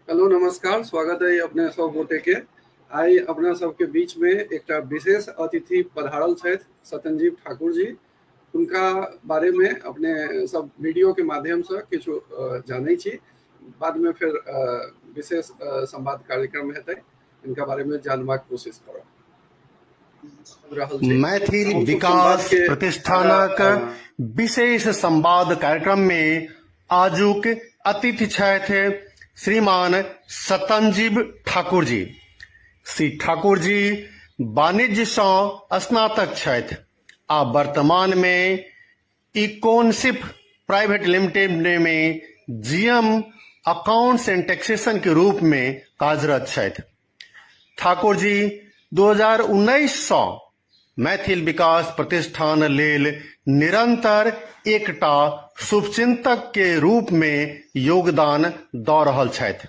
Hello नमस्कार, स्वागत है अपने सब गोटे के। आई अपना सबके बीच में एक विशेष अतिथि पधारल छथि सत्यनजीव ठाकुर जी। उनका बारे में अपने सब वीडियो के माध्यम से किछु जानै छी। बाद में फिर विशेष संवाद कार्यक्रम हेतै, इनका बारे में जानबाक कोशिश करब। मैथिल विकास प्रतिष्ठानक विशेष संवाद कार्यक्रम में आजुक अतिथि छथि श्रीमान सत्यनजीव ठाकुर जी। श्री ठाकुर जी वाणिज्य से स्नातक छथि आ वर्तमान में इकोनशिप प्राइवेट लिमिटेड में जीएम अकाउंट्स एंड टैक्सेशन के रूप में कार्यरत छथि। ठाकुर जी 2019 से मैथिल विकास प्रतिष्ठान लेल निरंतर एकटा शुभचिंतक के रूप में योगदान दऽ रहल छथि।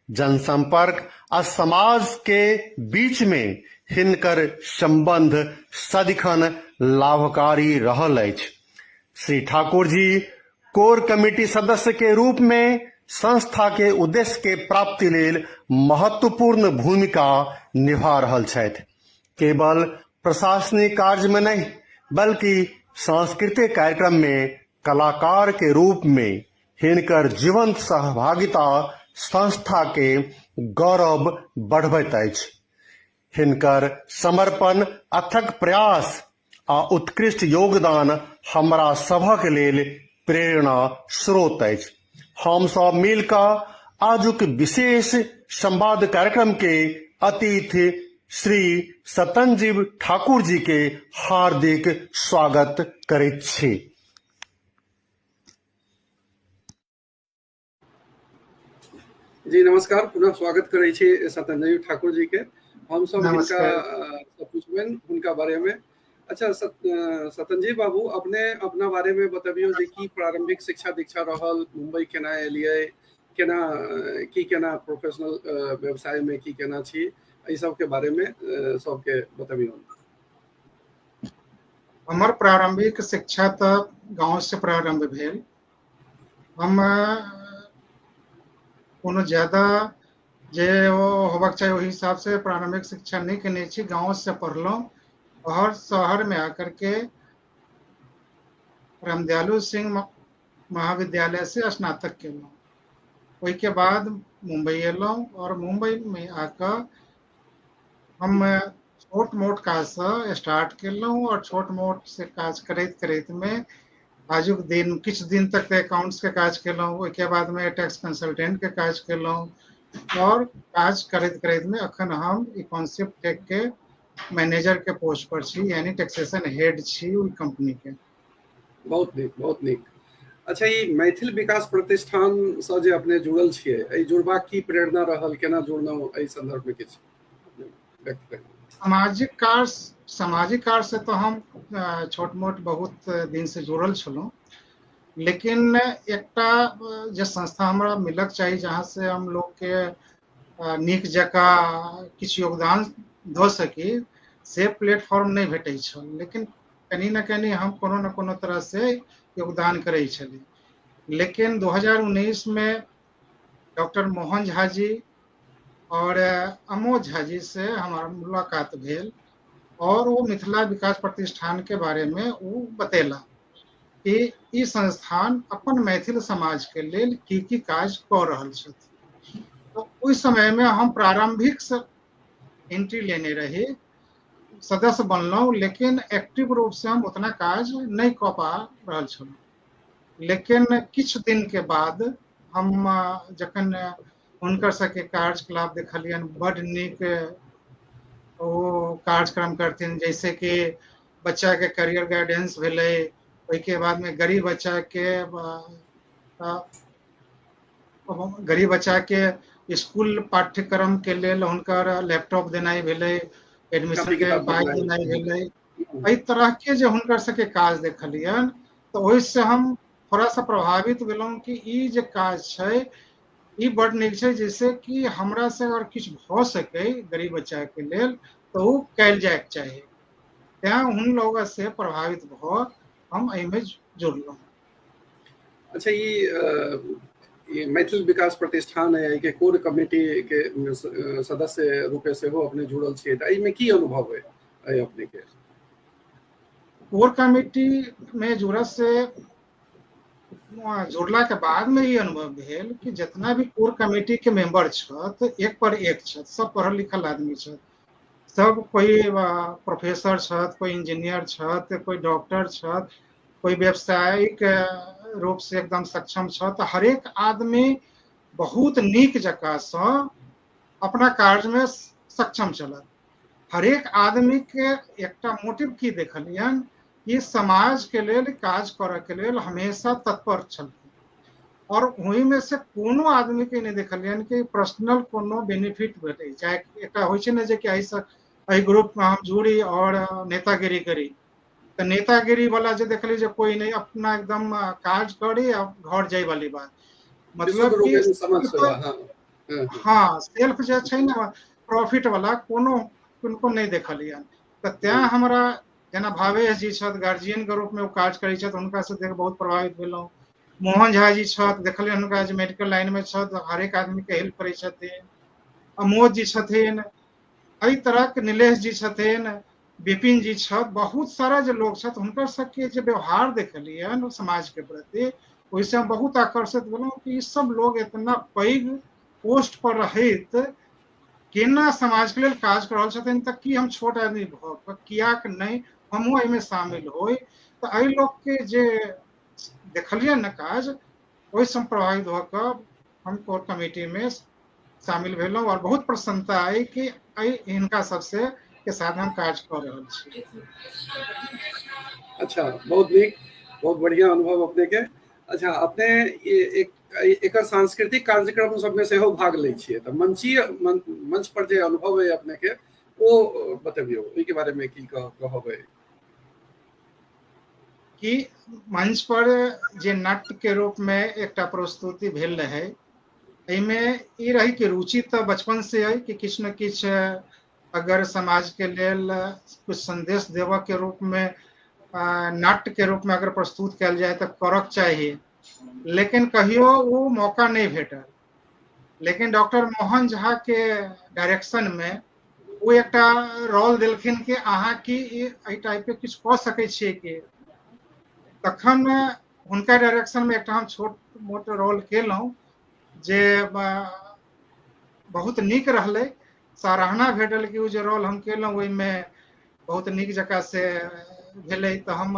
जनसंपर्क आ समाज के बीच में हिनकर संबंध सदिखन लाभकारी रहल अछि। श्री ठाकुर जी कोर कमेटी सदस्य के रूप में संस्था के उद्देश्य के प्राप्ति लेल महत्वपूर्ण भूमिका निभा रहल छथि। केवल प्रशासनिक कार्य में नहीं बल्कि सांस्कृतिक कार्यक्रम में कलाकार के रूप में हिनकर जीवंत सहभागिता संस्था के गौरव बढ़बैत अछि। हिनकर समर्पण, अथक प्रयास आ उत्कृष्ट योगदान हमरा सभक लेल प्रेरणा स्रोत अछि। हम सब मिलकर आजुक विशेष संवाद कार्यक्रम के अतिथि श्री सत्यनजीव ठाकुर जी के हार्दिक स्वागत करैत छी। जी नमस्कार, पुनः स्वागत करै छी सत्यनजीव ठाकुर जी के। हम सब हिनका पूछबेन हुनका बारे में। अच्छा सत्यनजीव बाबू, अपने अपना बारे में बतबियो जे की प्रारंभिक शिक्षा दीक्षा रहल, मुंबई केना एलियै, केना प्रोफेशनल व्यवसाय में की केना छी, एहि सब के बारे में सबके बतबियो। हमर प्रारंभिक शिक्षा तो गांव से प्रारंभ भेल। हम कोनो ज्यादा जे होबाक चाहिए ओहि हिसाब से प्रारंभिक शिक्षा नहीं केने छी। गांव से पढ़लहुँ और शहर में आकर के रामदयालु सिंह महाविद्यालय से स्नातक केलहुँ। वही के बाद मुंबई एलहुँ और मुंबई में आकर हम छोट मोट काज से स्टार्ट केलहुँ और छोट मोट से काज करैत करैत में आजुक दिन किछु दिन तक अकाउंट्स के काज केलहुँ। ओहि के बाद में टैक्स कंसल्टेंट के काज केलहुँ और काज करैत करैत में अखन हम इकोनशिप टेक के मैनेजर के पोस्ट पर छी, यानी टैक्सेशन हेड छी ओहि कंपनी के। बहुत नीक, बहुत नीक। अच्छा, ई मैथिल विकास प्रतिष्ठान से जे अपने जुड़ल छियै, एहि जुड़बाक की प्रेरणा रहल, केना जुड़लहुँ, एहि संदर्भ में किछु व्यक्त करियौ। सामाजिक कार्य से तो हम छोट मोट बहुत दिन से जुड़ल छलहुँ, लेकिन एकटा जे संस्था हमरा मिलक चाहिए जहाँ से हम लोग के नीक जका किछु योगदान दऽ सकी, से प्लेटफॉर्म नहीं भेटै छल। लेकिन कहीं न कहीं हम कोनो न कोनो तरह से योगदान करै छली। लेकिन 2019 में डॉक्टर मोहन झा जी और अमोद झा जी से हमारा मुलाकात भेल और वो मिथिला विकास प्रतिष्ठान के बारे में वो बतेला कि ई संस्थान अपन मैथिल समाज के लेल की काज कऽ रहल छथि। तो उस समय में हम प्रारंभिक से एंट्री लेने रही, सदस्य बनलहुँ, लेकिन एक्टिव रूप से हम उतना काज नहीं कऽ पा रहल छलहुँ। लेकिन किछु दिन के बाद हम जखन हुनकर सबके कार्यकलाप देखलियन, बड़ नीक वो कार्यक्रम करथिन, जैसे कि बच्चा के करियर गाइडेंस भेलै। ओहि के बाद में गरीब बच्चा के स्कूल पाठ्यक्रम के लेल हुनकर लैपटॉप देनाइ भेलै, एडमिशन के पाई देनाइ भेलै। एहि तरह के जे हुनकर सबके काज देखलियन, तो ओहि से हम थोड़ा सा प्रभावित भेलहुँ कि ई जे काज छै ई बड़ नीक छै, जैसे कि हमरा से अगर किछु भऽ सकै गरीब बच्चा के लेल तो वो कैल जाए के चाही। तें उन लोगों से प्रभावित भ हम एहिमे जुड़लहुँ। अच्छा, ये मैथिल विकास प्रतिष्ठान है के कोर कमिटी के सदस्य रूपे से हो अपने जुड़ल छियै त एहि में की अनुभव है अपने के? कोर कमिटी में जुड़े से जुड़ला के बाद में ये अनुभव भेल कि जितना भी कोर कमिटी के मेंबर छथ एक पर एक छथ, सब पढ़ल लिखल आदमी छथ, सब कोई प्रोफेसर छथ, कोई इंजीनियर छथ, कोई डॉक्टर छथ, कोई व्यावसायिक रूप से एकदम सक्षम छथ। हर एक आदमी बहुत नीक जकाँ से अपना कार्य में सक्षम चलत। हर एक आदमी के एकटा मोटिव की देखलियन कि समाज के लिए काज करे के लिए हमेशा तत्पर छल, और वही में से कोनो आदमी के नहीं देखलियन कि पर्सनल कोनो बेनिफिट भेटे। चाहे एकटा होय छै ने जे कि एहि ग्रुप में हम जुड़ी और नेतागिरी करी, तो नेतागिरी वाला जे देखली जे कोई नहीं अपना एकदम काज करी और घर जाए वाली बात, मतलब कि हाँ सेल्फ जे छै ने प्रॉफिट वाला कोनो किनको नहीं देखलियन। तो त्या हमरा जेना भावेश जी छथ गार्जियन के रूप में वो काज करै छथ, हुनका से देख बहुत प्रभावित भेलहुँ। मोहन झा जी छथ, देखलियन हुनका जे मेडिकल लाइन में छथ, हर एक आदमी के हेल्प करै छथिन। अमोद जी छथिन, एहि तरह के नीलेश जी छथिन, विपिन जी छथ, बहुत सारा जो लोग छथ हुनकर सबके जो व्यवहार देखलियन समाज के प्रति, ओहिसे हम बहुत आकर्षित भेलहुँ कि ई सब लोग इतना पैघ पोस्ट पर रहित केना समाज के लिए काज कर रहल छथिन, त कि हम छोट आदमी भ क कियाक नहीं हमहूँ एहिमे शामिल होई। तो एहि लोग के जे देखलियन न काज, ओहिसँ प्रभावित भ क हम कोर कमिटी में शामिल भेलहुँ और बहुत प्रसन्नता आई कि इनका सबसे के साथ हम काज कर रहल छी। अच्छा, बहुत नीक, बहुत बढ़िया अनुभव अपने के। अच्छा, अपने एक सांस्कृतिक कार्यक्रम सब में सेहो भाग लै छियै, तो मंच पर जे अनुभव है अपने के वो बतबियो, के बारे में की कहबै? कि मंच पर जे नाट्य के रूप में एकटा प्रस्तुति भेल रहे, एहिमे ई रही कि रुचि तो बचपन से है कि किछ न किछ अगर समाज के लेल कुछ संदेश देवा के रूप में नाट्य के रूप में अगर प्रस्तुत कल जाए तो करक चाहिए, लेकिन कहियो वो मौका नहीं भेटल। लेकिन डॉक्टर मोहन झा के डायरेक्शन में वो एकटा रोल दिलखिन कि अहाँ की एहि टाइप के किछ कऽ सकै छियै कि, तखन हुनका डायरेक्शन में एकटा हम छोट मोट रोल केलहुँ जे बहुत नीक रहलै, सराहना भेटल कि वो जे रोल हम केलहुँ ओहिमे बहुत नीक जकाँ से भेलै। तो हम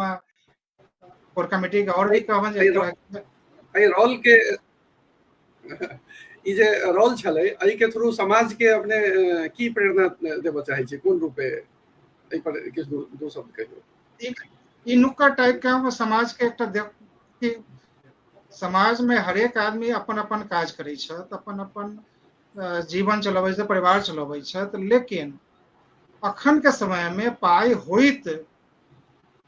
कोर कमिटी के और भी कहबन जे रोल के ई जे रोल छलै, एहि के थ्रू समाज के अपने की प्रेरणा देबऽ चाहै छी, कोन रूपे एहि पर किछ दो शब्द कहियो। ई नुक्कड़ टाइप के हम समाज के एकटा कि समाज में हर एक आदमी अपन अपन काज करै छथ, अपन अपन जीवन चलबै छथ, परिवार चलबै छथ, लेकिन अखन के समय में पाई होइत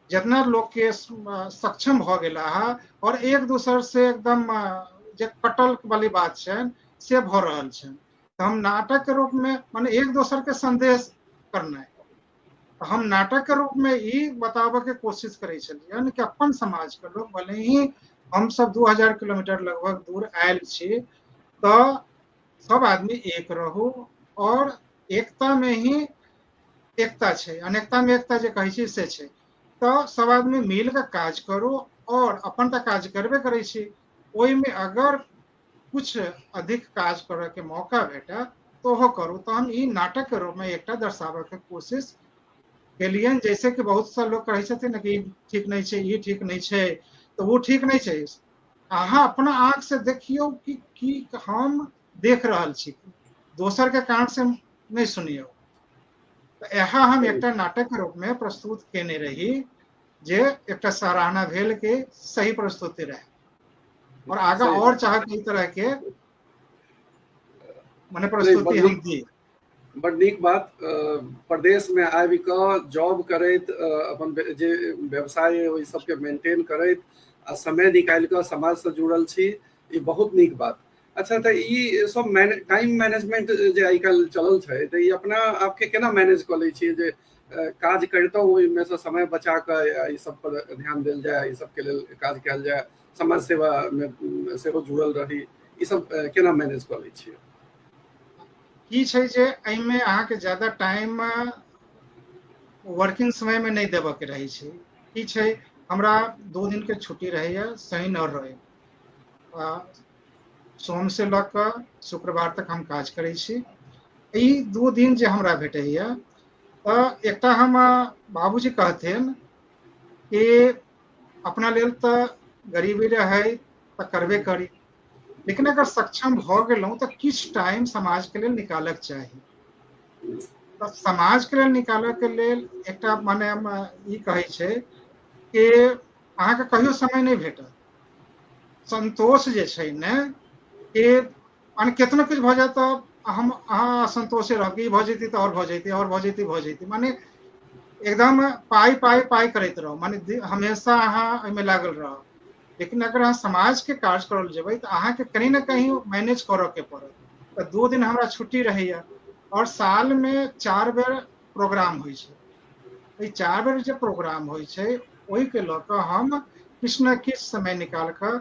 जितना लोग के सक्षम भ गेला है और एक दूसर से एकदम जे कटल वाली बात है से भ रहल छै। तो हम नाटक के रूप में माने एक दूसर के संदेश करना है, तो हम नाटक के रूप में ई बताबे के कोशिश करे छलियन कि अपन समाज के लोग भले ही हम सब 2000 किलोमीटर लगभग दूर आयल छी, तो सब आदमी एक रहू और एकता में ही एकता छै, अनेकता में एकता जे कहै छी से छै। तो सब आदमी मिल के काज करू और अपन तो काज करबे करे छी, ओहि में अगर कुछ अधिक काज करे के मौका भेटा तो हो करू। तो हम ई नाटक के रूप में एकटा दर्शावे के कोशिश केलियन, जैसे कि बहुत सा लोग कहै छथिन कि ठीक नहीं छै, ई ठीक नहीं छै, तो वो ठीक नहीं छै। अहाँ अपना आंख से देखियो कि हम देख रहल छी, दोसर के कान से नहीं सुनियो। तो यहाँ हम एकटा नाटक के रूप में प्रस्तुत केने रही जे एकटा सराहना भेल के सही प्रस्तुति रहे, और आगा और चाहत ई तरह के माने प्रस्तुति हम दी। बड़ नीक बात, प्रदेश में आबि कऽ जॉब करैत अपन जे व्यवसाय है ओहि सबके मेंटेन करैत आ समय निकालि कऽ समाज से जुड़ल छी, ई बहुत नीक बात। अच्छा, तो ई सब टाइम मैनेजमेंट जे आइ काल्हि चलल छै, तो ई अपना आपके केना मैनेज कऽ लै छियै जे काज करितहुँ ओहिमे से समय बचा कऽ ई सब पर ध्यान देल जाय, ई सबके लेल काज कयल जाय, समाज सेवा में सेहो जुड़ल रही, ई सब केना मैनेज कर लै छियै? की छै जे एहिमे अहाँके ज्यादा टाइम वर्किंग समय में नहीं देबऽ के रहै छै। की छै, हमरा 2 दिन के छुट्टी रहैया, शनि और रवि। सोम से लऽ कऽ शुक्रवार तक हम काज करै छी। ई 2 दिन जे हमरा भेटैया, तऽ एकटा हम बाबूजी कहथिन कि अपना लेल तऽ गरीबी रहै तऽ करबे करी, लेकिन अगर सक्षम भऽ गेलहुँ तऽ किछु टाइम समाज के लेल निकालक चाही। तऽ समाज के लेल निकालऽ के लेल एकटा माने हम ई कहै छै कि अहाँके कहियो समय नहीं भेटत। संतोष जे छै ने, कि माने केतनो किछु भऽ जाए तऽ हम अहाँ असंतोषे रहब कि भऽ जैती तऽ और भऽ जैती, और भऽ जैती भऽ जैती, माने एकदम पाई पाई पाई करैत रहो, माने हमेशा अहाँ एहिमे लागल रहब। लेकिन अगर अहाँ समाज के काज करल जेबै तऽ अहाँके कहीं ना कहीं मैनेज करऽ के पड़त। तऽ 2 दिन हमरा छुट्टी रहैया, और साल में 4 बेर प्रोग्राम होइ छै। ई 4 बेर जे प्रोग्राम होइ छै, ओहि के लऽ कऽ हम किछु न किछु समय निकाल कऽ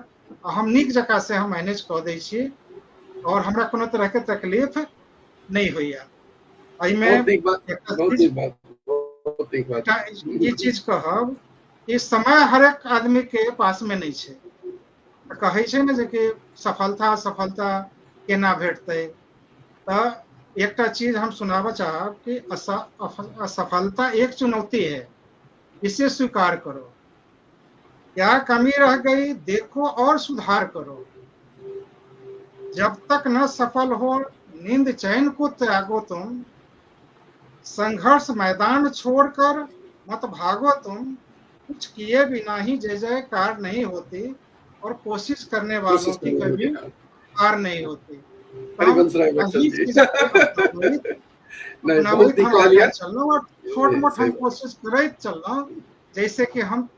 हम नीक जकाँ से हम मैनेज कऽ दै छी, और हमरा कोनो तरह के तकलीफ नहीं होइया। एहिमे बहुत नीक बात, एकटा बहुत चीज नीक बात, बहुत नीक बात। ई चीज कहब कि समय हर एक आदमी के पास में नहीं छै। कहै छै ने जे कि सफलता सफलता केना भेटतै, तऽ एकटा चीज हम सुनाबऽ चाहब कि असफलता एक चुनौती है, इसे स्वीकार करो। क्या कमी रह गई देखो और सुधार करो। जब तक न सफल हो नींद चैन को त्यागो तुम, संघर्ष मैदान छोड़कर मत भागो तुम। कुछ किए बिना ही जय जयकार नहीं होती, और कोशिश करने वालों कोशिश की करनी होगी, कभी हाँ। हार नहीं होती। तो हम हरिवंश राय बच्चन यही जी। चीज के नहीं, बहुत अपनाबैत नीक हम कहलियै। आगाँ चललहुँ, और छोट जी, मोट सही हम बात। कोशिश करैत चललहुँ, जैसे कि हम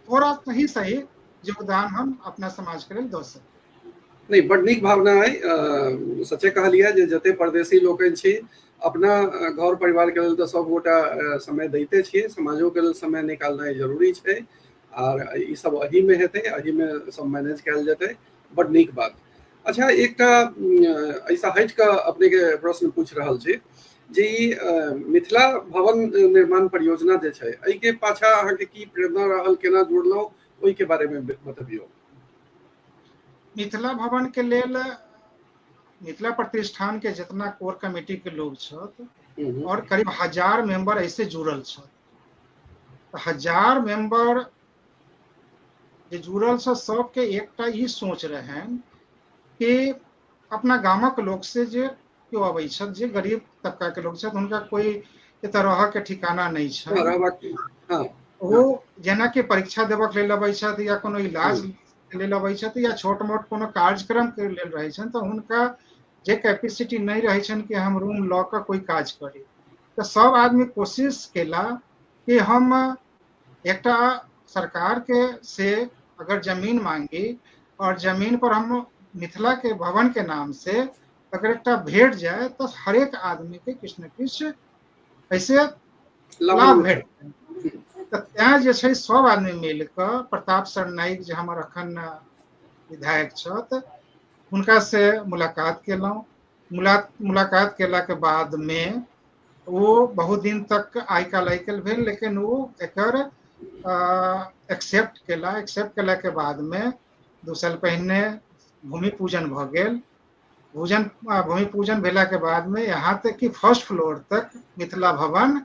थोड़ा सही सही योगदान हम अपना समाज के लेल दऽ सकी। नहीं, बड नीक भावना है। सचे कहलियै जे जते परदेशी लोकनि छी, अपना घर परिवार के लेल तऽ सब गोटा समय दैते छियै, समाजो के लेल समय निकालनाइ जरूरी छै, और ई सब अही में हेतै, अही में सब मैनेज कयल जेतै। बड नीक बात। अच्छा, एकटा ऐसा हटि कऽ अपने के प्रश्न पूछ रहल छी जे मिथिला भवन निर्माण परियोजना जे छै, एहि के पाछा अहाँके की प्रेरणा रहल, केना जुड़लहुँ, ओहि के बारे में बतबियौ। मिथिला भवन के लेल मिथिला प्रतिष्ठान के जितना कोर कमेटी के लोग छथि, और करीब 1000 मेंबर ऐसे जुड़ल छथि। 1000 मेंबर जे जुड़ल छ, सबके एकटा ई सोच रहनि कि अपना गामक लोग से जे केओ अबै छथि, जे गरीब तबका के लोग छथि, हुनका कोई एतऽ रहऽ के ठिकाना नहीं छनि। हाँ, ओ जेना कि परीक्षा देबऽ के लेल अबै छथि, या कोनो इलाज के लेल अबै छथि, या छोट मोट कोनो कार्यक्रम के लेल रहै छनि, तऽ हुनका जे कैपेसिटी नहीं रहै छनि कि हम रूम लऽ कऽ कोई काज करी, तऽ सब आदमी कोशिश केला कि हम एकटा सरकार के से अगर जमीन मांगी, और जमीन पर हम मिथिला के भवन के नाम से अगर एकटा भेट जाए, तो हर एक आदमी के किछु न किछु ऐसे लाभ लाभान्वित भेटतै। तऽ तें जे छै, सब आदमी मिल कऽ प्रताप सर नाइक जे हमर अखन विधायक छथि, हुनका से मुलाकात केलहुँ। मुलाकात केला के बाद में वो बहुत दिन तक आइ काल्हि भेल, लेकिन वो एकर एक्सेप्ट केला के बाद में 2 साल पहिने भूमि पूजन भऽ गेल। भूमि पूजन भेला के बाद में यहाँ तक कि फर्स्ट फ्लोर तक मिथिला भवन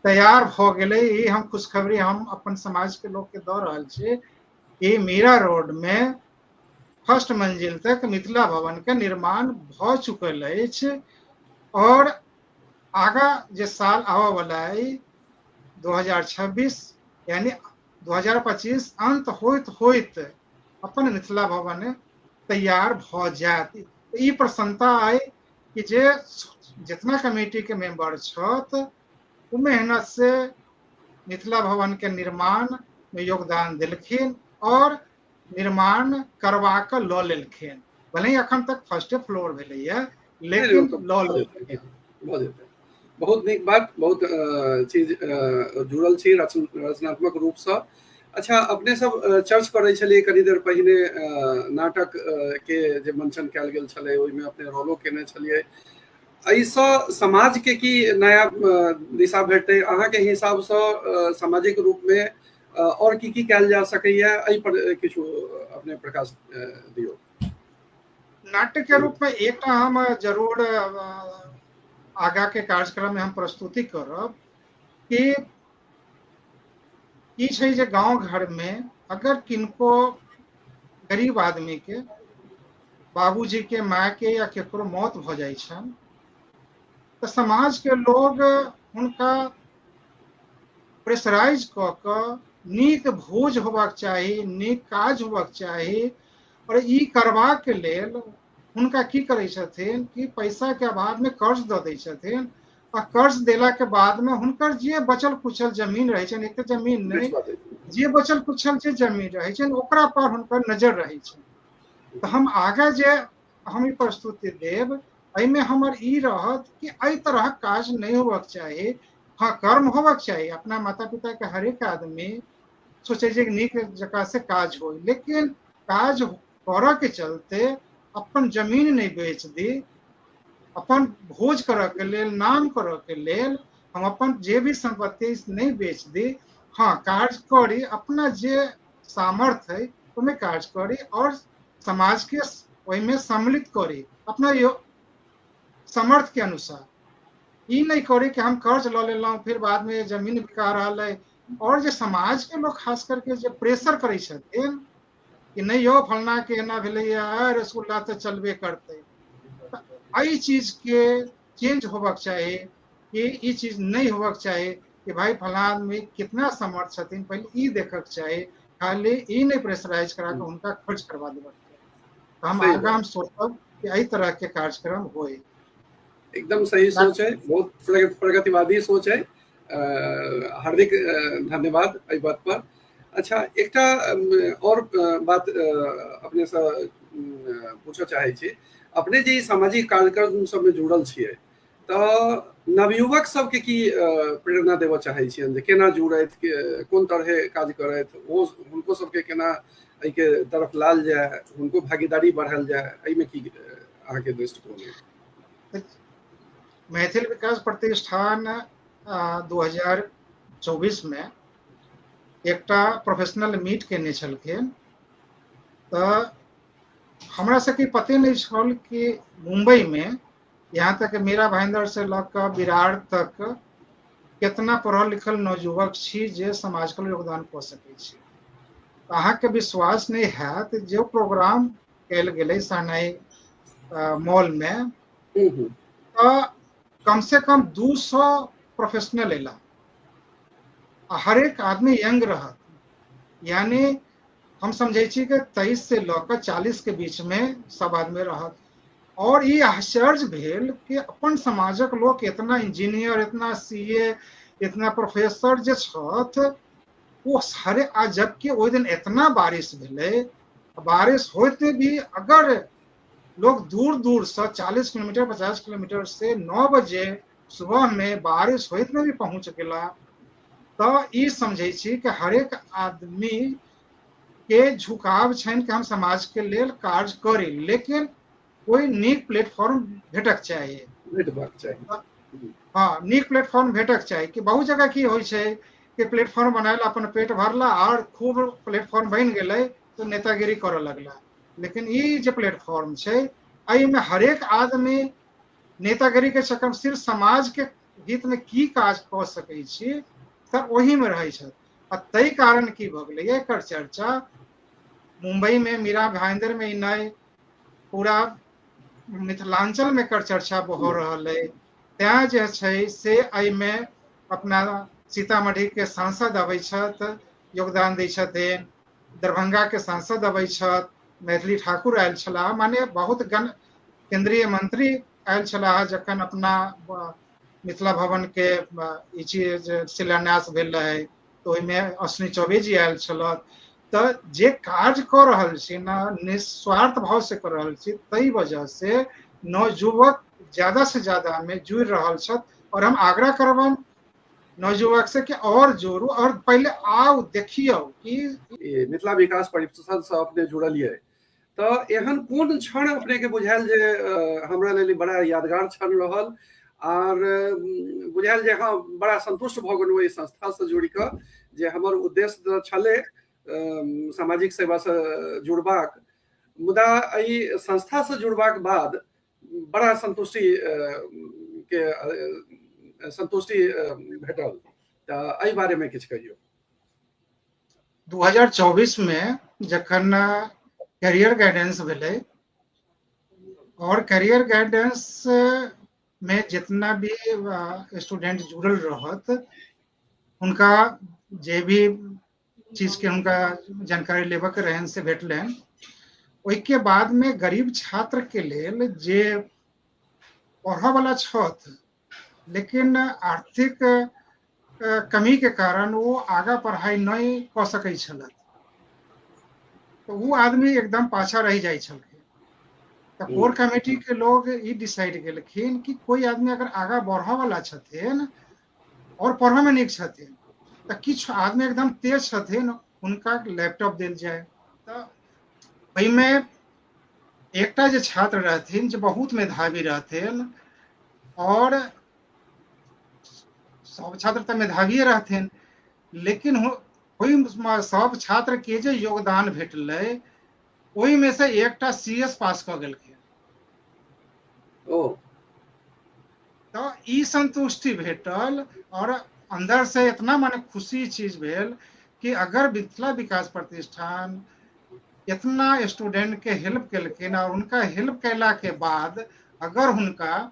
तैयार भऽ गेलै। ई हम खुशखबरी हम अपन समाज के लोग के दऽ रहल छी कि मीरा रोड में फर्स्ट मंजिल तक मिथिला भवन के निर्माण भऽ चुकल अछि, और आगा जे साल आबऽ वाला है 2026 यानी 2025 अंत होइत होइत अपन मिथिला भवन तैयार भऽ जायत। ई प्रसन्नता अइ कि जे जितना कमेटी के मेंबर छथि, वो मेहनत से मिथिला भवन के निर्माण में योगदान देलखिन, और निर्माण करवा कऽ लऽ लेलखिन। भले ही अखन तक फर्स्टे फ्लोर भेलैया, लेकिन लऽ लेलखिन। बहुत नीक बात। बहुत चीज जुड़ल छी रचनात्मक रूप से, अच्छा, अपने सब चर्च करै छलियै कनी देर पहिने, नाटक के जे मंचन कयल गेल छलै ओहिमे अपने रोलो केने छलियै। एहिसँ समाज के की नया दिशा भेटतै अहाँके हिसाबसँ? सामाजिक रूपमे और की कयल जा सकैया, एहि पर किछु अपने प्रकाश दियौ। नाट्य के रूप में एक हम जरूर आगा के कार्यक्रम में हम प्रस्तुति करब कि ई छै जे गांव घर में अगर किनको गरीब आदमी के बाबूजी के माँ के या केकरो मौत भ जाइ छन तो समाज के लोग हुनका प्रेशराइज क क नीक भोज होबाक चाही, नीक काज होबाक चाही, और ई करबा के लेल हुनका की करै छथिन कि पैसा के अभाव में कर्ज द दै छथिन, आ कर्ज देला के बाद में हुनकर जे बचल कुचल जमीन रहे छन, एक जमीन नहीं, जे बचल कुचल जे जमीन रहे छन ओकरा पर हुनकर नजर रहे छन। तो हम आगे जे हम ई प्रस्तुति देव, एहिमे हमर ई रहत कि एहि तरह काज नहीं होबाक चाही। हाँ, कर्म होबाक चाही, अपना माता पिता के हरेक आदमी सोचे जे नीक जगह से काज हो, लेकिन काज करऽ के चलते अपन जमीन नहीं बेच दी, अपन भोज करऽ के लेल, नाम करऽ के लेल हम अपन जे भी संपत्ति नहीं बेच दी। हाँ, कार्य करी, अपना जे सामर्थ्य है उसमें कार्य करी और समाज के ओहिमे सम्मिलित करी अपना समर्थ के अनुसार। ई नहीं करे कि हम कर्ज ल लेलहुँ फिर बाद में जमीन बिका रहा है, और जे समाज के लोग खास करके जे प्रेशर करे छथिन कि नहीं यो फलना के एना भेलैया, रसगुल्ला तो चलबे करते, एहि चीज के चेंज होबाक चाही कि ई चीज नहीं होबाक चाही कि भाई फलाना आदमी कितना समर्थ छथिन, पहले ई देखक चाही, खाली ई नहीं प्रेशराइज करा के उनका खर्च करवा देबाक चाही। तो हम आगा हम सोचब कि एहि तरह के कार्यक्रम होए। एकदम सही सोच है, बहुत प्रगतिवादी सोच है। हार्दिक धन्यवाद एहि बात पर। अच्छा, एकटा और बात अपने से पूछऽ चाहे छी, अपने जे सामाजिक कार्यक्रम सब में जुड़ल छियै तऽ नवयुवक सबके की प्रेरणा देबऽ चाहे छियनि जे केना जुड़ैत, कोन तरहे काज करैत, ओ हुनको सबके केना एहि के तरफ लायल जाय, हुनको भागीदारी बढ़ायल जाय, एहिमे की अहाँके दृष्टिकोण है? मैथिल विकास प्रतिष्ठान 2024 में एकटा प्रोफेशनल मीट केने छलखिन, तऽ हमरा सबके पते नहीं छल कि मुंबई में यहाँ तक मीरा भाईंदर से लऽ विरार तक कितना पढ़ल लिखल नवयुवक छी जे समाज के योगदान कऽ सकै छी। अहाँ के विश्वास नहीं हैत, जो प्रोग्राम कयल गेलै सहनाई मॉल में, कम से कम 200 प्रोफेशनल एला, हर एक आदमी यंग रहत, यानी हम समझे छी कि 23 से लऽ 40 के बीच में सब आदमी रहत। और ये आश्चर्य भेल कि अपन समाजक लोग इतना इंजीनियर, इतना सीए, इतना प्रोफेसर जे छथ, वो सारे, आ जबकि ओहि दिन इतना बारिश भेलै, बारिश होते भी अगर लोग दूर दूर से 40 किलोमीटर 50 किलोमीटर से 9 बजे सुबह में बारिश होइत में भी पहुंच गेला, तो ई समझे छी कि हरेक आदमी के झुकाव छन कि हम समाज के लेल कार्य करी, लेकिन कोई नीक प्लेटफॉर्म भेटक चाहिए। हाँ, नीक प्लेटफॉर्म भेटक चाहिए कि बहुत जगह की होइ छै कि प्लेटफॉर्म बनायल, अपन पेट भरला और खूब प्लेटफॉर्म बन गेलै तो नेतागिरी करऽ लगला। लेकिन ई जे प्लेटफॉर्म छै, एहि में हरेक आदमी नेतागिरी के चक्कर में सिर्फ समाज के हित में की काज कऽ सकै छी सब वही में रहै छै। आ तै कारण की भऽ गेलै, एकर चर्चा मुंबई में मीरा भाईंदर में नहीं, पूरा मिथिलांचल में एकर चर्चा भऽ रहल है। तैं जे छै से एहि में अपना सीतामढ़ी के सांसद अबै छथि, योगदान दै छथिन, दरभंगा के सांसद अबै छथि, मैथिली ठाकुर आयल छलाह, माने बहुत गण केंद्रीय मंत्री आयल छलाह जखन अपना मिथिला भवन के ई चीज शिलान्यास भेल रहे, तो ओहिमे अश्विनी चौबे जी आयल छलथ। तऽ जे काज कऽ रहल छी ना, निस्वार्थ भाव से कर रहल छी, तई वजह से नवयुवक ज्यादा से ज्यादा में जुड़ रहल छथि। और हम आग्रह करबन नवयुवक से कि और जोड़ू और पहले आओ देखियो कि मिथिला विकास परिषद से अपने जुड़लिए, तो एहन कोन क्षण अपने के बुझायल जे हमरा लेल बड़ा यादगार क्षण रहल, और बुझायल जे हाँ बड़ा संतुष्ट भ गेलहुँ एहि संस्था से जुड़ि कऽ, जे हमर उद्देश्य तऽ छलै सामाजिक सेवा से जुड़बाक, मुदा एहि संस्था से जुड़बाक बाद बड़ा संतुष्टि भेटल। तऽ एहि बारे में किछु कहियौ। 2024 में जखन कैरियर गाइडेंस भेलै, और कैरियर गाइडेंस में जितना भी स्टूडेंट जुड़ल रहत, उनका जे भी चीज के उनका जानकारी लेबऽ के रहन से भेटलनि। ओहि के बाद में गरीब छात्र के लेल जे पढ़ऽ वाला छथि लेकिन आर्थिक कमी के कारण वो आगा पढ़ाई नहीं कऽ सकै छलथि, तो वो आदमी एकदम पाछा रह जाइ छलखिन। तो कोर कमेटी के लोग ई डिसाइड केलखिन कि कोई आदमी अगर आगा बढ़ऽ वाला छथिन और पढ़ऽ में नीक छथिन, तो किछु आदमी एकदम तेज छथिन, उनका लैपटॉप देल जाए। तो ओहि में एकटा जे छात्र रहथिन जे बहुत मेधावी रहथिन, और सब छात्र तो मेधावी रहथिन, लेकिन ओहि सब छात्र के जे योगदान भेटलै, ओहि में से एकटा CS पास कऽ गेलखिन। तो ई संतुष्टि भेटल, और अंदर से इतना माने खुशी चीज भेल कि अगर मिथिला विकास प्रतिष्ठान इतना स्टूडेंट के हेल्प केलखिन, और उनका हेल्प कैला के बाद अगर हुनका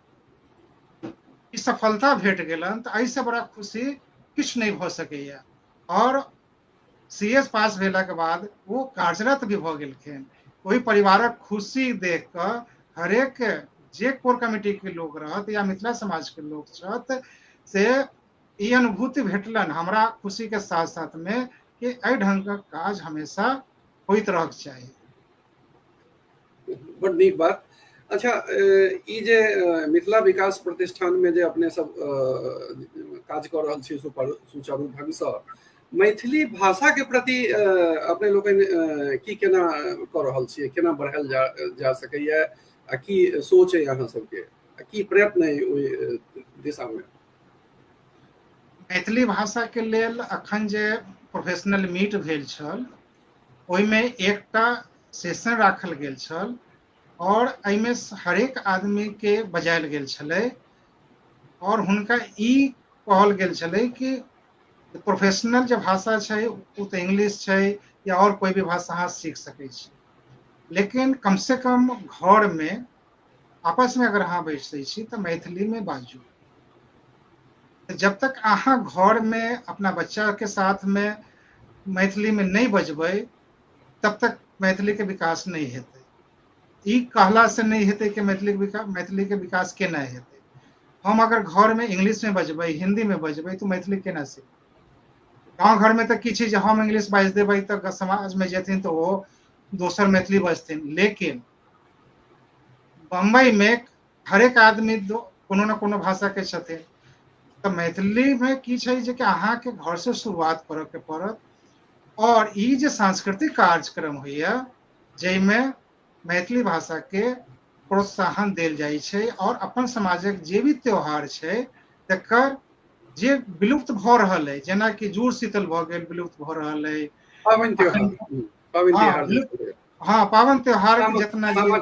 ई सफलता भेट गेलन, तो ऐसे बड़ा खुशी किछु नहीं भ सकैया। और CS पास भेला के बाद वो कार्यरत भी भ गेलखिन। वही परिवारक खुशी देख कऽ हरेक जे कोर कमेटी के लोग रहत या मिथिला समाज के लोग छथि, से ई अनुभूति भेटलन हमरा खुशी के साथ साथ में कि एहि ढंग का काज हमेशा होइत रहक चाही। बड़ नीक बात। अच्छा, ई जे मिथिला विकास प्रतिष्ठान में जे अपने सब काज कऽ रहल छी सुचारू ढंग सँ, मैथिली भाषा के प्रति अपने लोकनि की केना कऽ रहल छियै, केना बढ़ायल जा सकैया, आ की सोच है अहाँ सबके, की प्रयत्न है ओहि दिशा में? मैथिली भाषा के लेल अखन जे प्रोफेशनल मीट भेल छल, ओहि में एकटा सेशन राखल गेल छल, और एहिमे हरेक आदमी के बजायल गेल छलै, और हुनका ई कहल गेल छलै कि प्रोफेशनल जो भाषा छै वो तो इंग्लिश छै या और कोई भी भाषा अहाँ सीख सकै छी, लेकिन कम से कम घर में आपस में अगर अहाँ बैसै छी तो मैथिली में बाजू। जब तक अहाँ घर में अपना बच्चा के साथ में मैथिली में नहीं बजबै, तब तक मैथिली के विकास नहीं हेतै। ई कहला से नहीं हेतै कि मैथिली के विकास केना हेतै। हम अगर घर में इंग्लिश में बजबै, हिंदी में बजबै, तो मैथिली केना सीखबै? गाँव घर में तो की छै जे हम इंग्लिश बाजि देबै तो समाज में जेथिन तो वो दोसर मैथिली बजथिन, लेकिन बम्बई में हरेक आदमी कोनो न कोनो भाषा के छथिन। तो मैथिली में की छै जे कि अहाँ के घर से शुरुआत करऽ के पड़त, और ई जे सांस्कृतिक कार्यक्रम होइया जाहिमे मैथिली भाषा के प्रोत्साहन देल जाइ छै, और अपन समाजक जे भी त्योहार छै तकर जे विलुप्त भऽ रहल है, जेना कि जुड़ शीतल भऽ गेल, विलुप्त भऽ रहल है। पाबनि त्योहार हाँ, पाबनि त्योहार के जितना सामा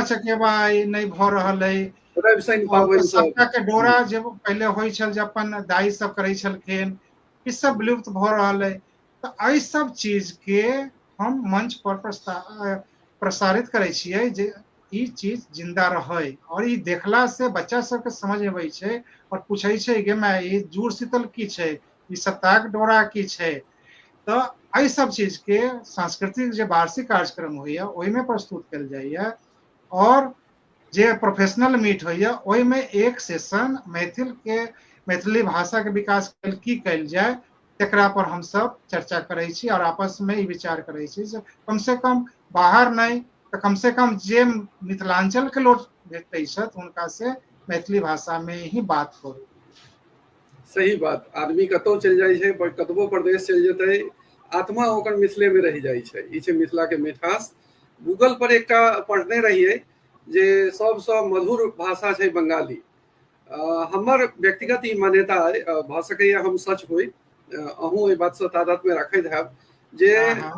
चकेवा नहीं भऽ रहल है। सबटा के डोरा जे पहले होइ छल जे अपन दाई सब करै छलखिन, ई सब विलुप्त भऽ रहल है। तो एहि सब चीज के हम मंच पर प्रसारित करै छियै जे ई चीज जिंदा रहे, और ई देखला से बच्चा सबके समझ अबै छै, और पूछै छै कि माय ई जुड़ शीतल की छै, ई सप्ताहक डोरा की छै। तो एहि सब चीज के सांस्कृतिक जे वार्षिक कार्यक्रम होइया ओहिमे प्रस्तुत कयल जाइया, और जे प्रोफेशनल मीट होइया ओहिमे एक सेशन मैथिली भाषा के विकास की कयल जाय तकरा पर हम सब चर्चा करै छी, और आपस में ई विचार करै छी जे कम से कम बाहर नहीं तो कम से कम जे मिथिलांचल के लोग भेटै छथि हुनका से मैथिली भाषा में ही बात करू। सही बात, आदमी कतौ चलि जाइ छै, कतबो प्रदेश चलि जेतै, आत्मा ओकर मिथिले में रहि जाइ छै। ई छै मिथिला के मिठास। गूगल पर एकटा पढ़ने रहिए जे सबसँ मधुर भाषा छै बंगाली। हमर व्यक्तिगत ई मान्यता अइ, भऽ सकैए हम सच होइ, अहूँ एहि बातसँ तादात्म्य रखैत हैब जे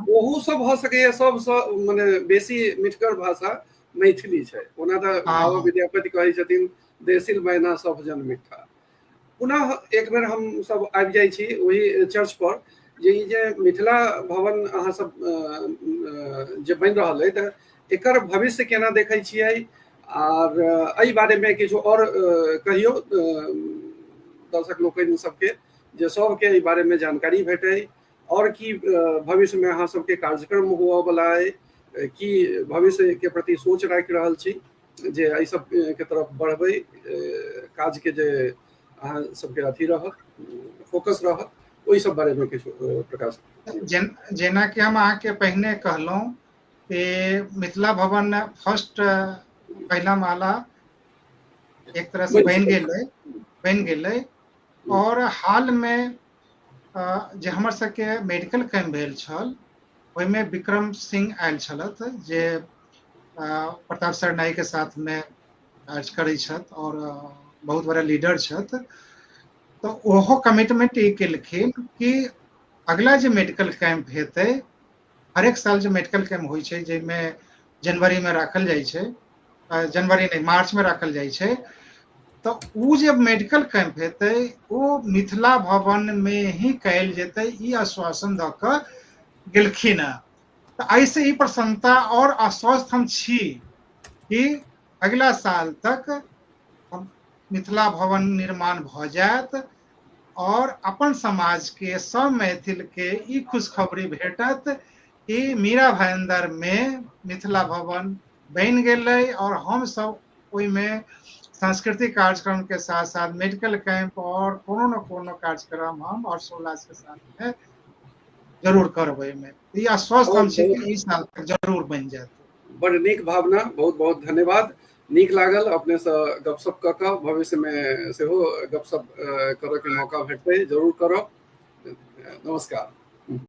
ओहू सब भऽ सकैए सबसँ मने बेसी मिठगर भाषा मैथिली छै। ओना तऽ बाबा विद्यापति कहै छथिन देसिल मैना सब जन मिठा। पुनः एक बेर हम सब आबि जाइ छी ओही चर्च पर जे ई जे मिथिला भवन अहाँ सब जे बनि रहल अइ, तऽ एकर भविष्य केना देखै छियै, आर एहि बारेमे किछु और कहियौ दर्शक लोकनि सबके, जे सबके एहि बारेमे जानकारी भेटै, और की भविष्य में अहाँ सबके कार्यक्रम हुअ बला अइ, की भविष्य के प्रति सोच राखि रहल छी जे एहि सब के तरफ बढ़बै, काज के जे अहाँ सबके अथी रहत, फोकस रहत, ओहि सब बारे में किछु प्रकाश। जेना कि हम अहाँके पहिने कहलहुँ कि मिथिला भवन फर्स्ट पहला माला एक तरह से बनि गेलै। और हाल में जे हमर सबके मेडिकल कैंप भेल छल, ओहिमे विक्रम सिंह आयल छलथ, जे प्रताप सरनाई के साथ में काज करै छथि और बहुत बड़ा लीडर छथि। तो ओहो कमिटमेंट ई केलखिन कि अगला जे मेडिकल कैंप हेतै, हरेक साल जो मेडिकल कैंप होइ छै जाहिमे जनवरी में राखल जाइ छै, जनवरी नहीं मार्च में राखल जाइ छै, तो उ जे मेडिकल कैंप हेतै वो मिथिला भवन में ही कैल जेतै, ई आश्वासन दऽ कऽ गेलखिन हैं। तो ऐसे ही प्रसन्नता और आश्वस्त हम छी कि अगला साल तक मिथिला भवन निर्माण भऽ जायत और अपन समाज के सब मैथिल के ई खुशखबरी भेटत कि मीरा भाईंदर में मिथिला भवन बनि गेलै, और हम सब ओहिमे सांस्कृतिक कार्यक्रम के साथ साथ मेडिकल कैंप और कोनो न कोनो कार्यक्रम हम हर्षोल्लास के साथ में जरूर करबै। में ई आश्वस्त हम छी कि ई साल तक जरूर बनि जायत। बड़ नीक भावना, बहुत बहुत धन्यवाद। नीक लागल अपने से गपशप कऽ कऽ, भविष्य में सेहो गपशप करऽ के मौका भेटतै, जरूर करब। नमस्कार।